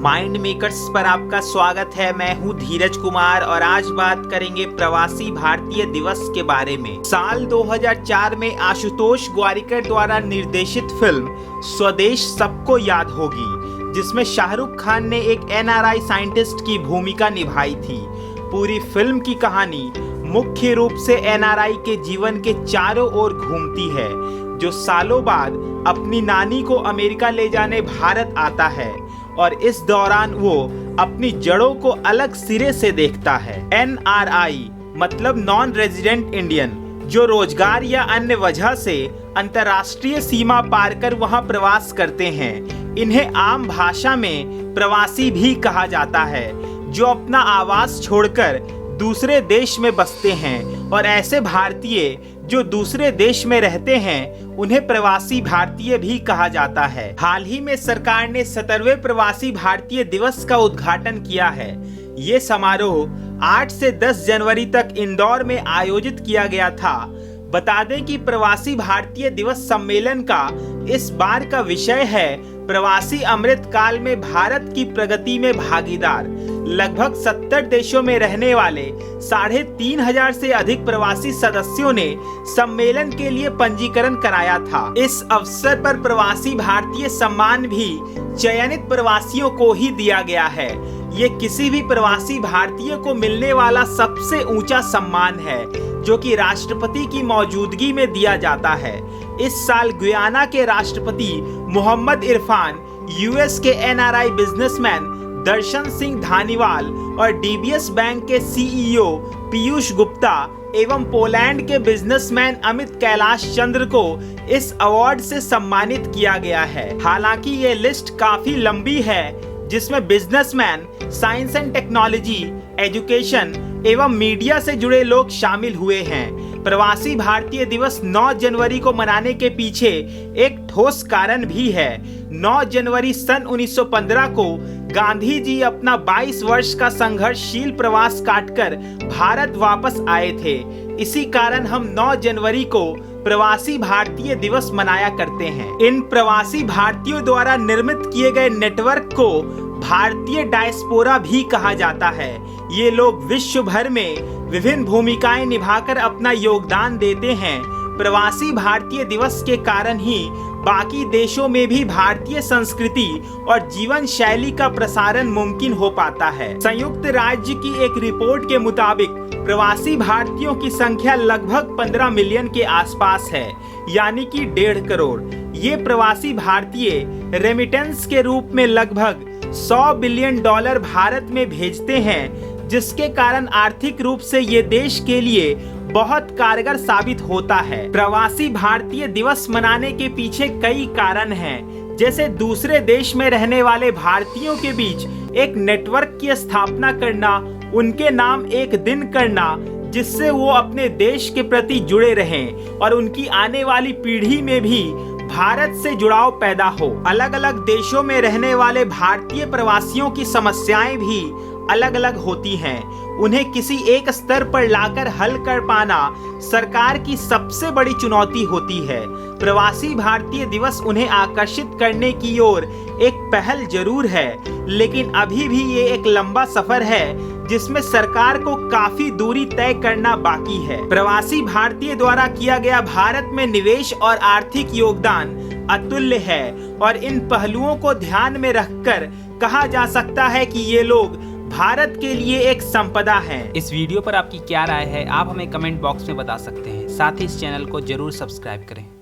Mind makers पर आपका स्वागत है। मैं हूं धीरज कुमार और आज बात करेंगे प्रवासी भारतीय दिवस के बारे में। साल 2004 में आशुतोष गोवारिकर द्वारा निर्देशित फिल्म स्वदेश सबको याद होगी, जिसमें शाहरुख खान ने एक एनआरआई साइंटिस्ट की भूमिका निभाई थी। पूरी फिल्म की कहानी मुख्य रूप से एनआरआई के जीवन के चारों ओर घूमती है, जो सालों बाद अपनी नानी को अमेरिका ले जाने भारत आता है और इस दौरान वो अपनी जड़ों को अलग सिरे से देखता है। एनआरआई मतलब नॉन रेजिडेंट इंडियन, जो रोजगार या अन्य वजह से अंतर्राष्ट्रीय सीमा पार कर वहां प्रवास करते हैं। इन्हें आम भाषा में प्रवासी भी कहा जाता है, जो अपना आवास छोड़कर दूसरे देश में बसते हैं। और ऐसे भारतीय जो दूसरे देश में रहते हैं उन्हें प्रवासी भारतीय भी कहा जाता है। हाल ही में सरकार ने 17वें प्रवासी भारतीय दिवस का उद्घाटन किया है। ये समारोह 8 से 10 जनवरी तक इंदौर में आयोजित किया गया था। बता दें कि प्रवासी भारतीय दिवस सम्मेलन का इस बार का विषय है प्रवासी अमृत काल में भारत की प्रगति में भागीदार। लगभग 70 देशों में रहने वाले 3500 से अधिक प्रवासी सदस्यों ने सम्मेलन के लिए पंजीकरण कराया था। इस अवसर पर प्रवासी भारतीय सम्मान भी चयनित प्रवासियों को ही दिया गया है। ये किसी भी प्रवासी भारतीय को मिलने वाला सबसे ऊंचा सम्मान है, जो कि राष्ट्रपति की मौजूदगी में दिया जाता है। इस साल गुयाना के राष्ट्रपति मोहम्मद इरफान, यूएस के एनआरआई बिजनेसमैन दर्शन सिंह धानीवाल और डीबीएस बैंक के सीईओ पीयूष गुप्ता एवं पोलैंड के बिजनेसमैन अमित कैलाश चंद्र को इस अवार्ड से सम्मानित किया गया है। हालांकि ये लिस्ट काफी लंबी है, जिसमें businessman, science and technology, education एवं मीडिया से जुड़े लोग शामिल हुए हैं। प्रवासी भारतीय दिवस 9 जनवरी को मनाने के पीछे एक ठोस कारण भी है। 9 जनवरी सन 1915 को गांधी जी अपना 22 वर्ष का संघर्षशील प्रवास काटकर भारत वापस आए थे। इसी कारण हम 9 जनवरी को प्रवासी भारतीय दिवस मनाया करते हैं। इन प्रवासी भारतीयों द्वारा निर्मित किए गए नेटवर्क को भारतीय डायस्पोरा भी कहा जाता है। ये लोग विश्व भर में विभिन्न भूमिकाएं निभाकर अपना योगदान देते हैं। प्रवासी भारतीय दिवस के कारण ही बाकी देशों में भी भारतीय संस्कृति और जीवन शैली का प्रसारण मुमकिन हो पाता है। संयुक्त राज्य की एक रिपोर्ट के मुताबिक प्रवासी भारतीयों की संख्या लगभग 15 मिलियन के आसपास है, यानी कि 1.5 करोड़। ये प्रवासी भारतीय रेमिटेंस के रूप में लगभग $100 बिलियन भारत में भेजते हैं, जिसके कारण आर्थिक रूप से ये देश के लिए बहुत कारगर साबित होता है। प्रवासी भारतीय दिवस मनाने के पीछे कई कारण हैं, जैसे दूसरे देश में रहने वाले भारतीयों के बीच एक नेटवर्क की स्थापना करना, उनके नाम एक दिन करना जिससे वो अपने देश के प्रति जुड़े रहें और उनकी आने वाली पीढ़ी में भी भारत से जुड़ाव पैदा हो। अलग अलग देशों में रहने वाले भारतीय प्रवासियों की समस्याएं भी अलग अलग होती हैं। उन्हें किसी एक स्तर पर लाकर हल कर पाना सरकार की सबसे बड़ी चुनौती होती है। प्रवासी भारतीय दिवस उन्हें आकर्षित करने की ओर एक पहल जरूर है, लेकिन अभी भी ये एक लंबा सफर है जिसमें सरकार को काफी दूरी तय करना बाकी है। प्रवासी भारतीय द्वारा किया गया भारत में निवेश और आर्थिक योगदान अतुल्य है और इन पहलुओं को ध्यान में रखकर कहा जा सकता है कि ये लोग भारत के लिए एक संपदा है। इस वीडियो पर आपकी क्या राय है, आप हमें कमेंट बॉक्स में बता सकते हैं। साथ ही इस चैनल को जरूर सब्सक्राइब करें।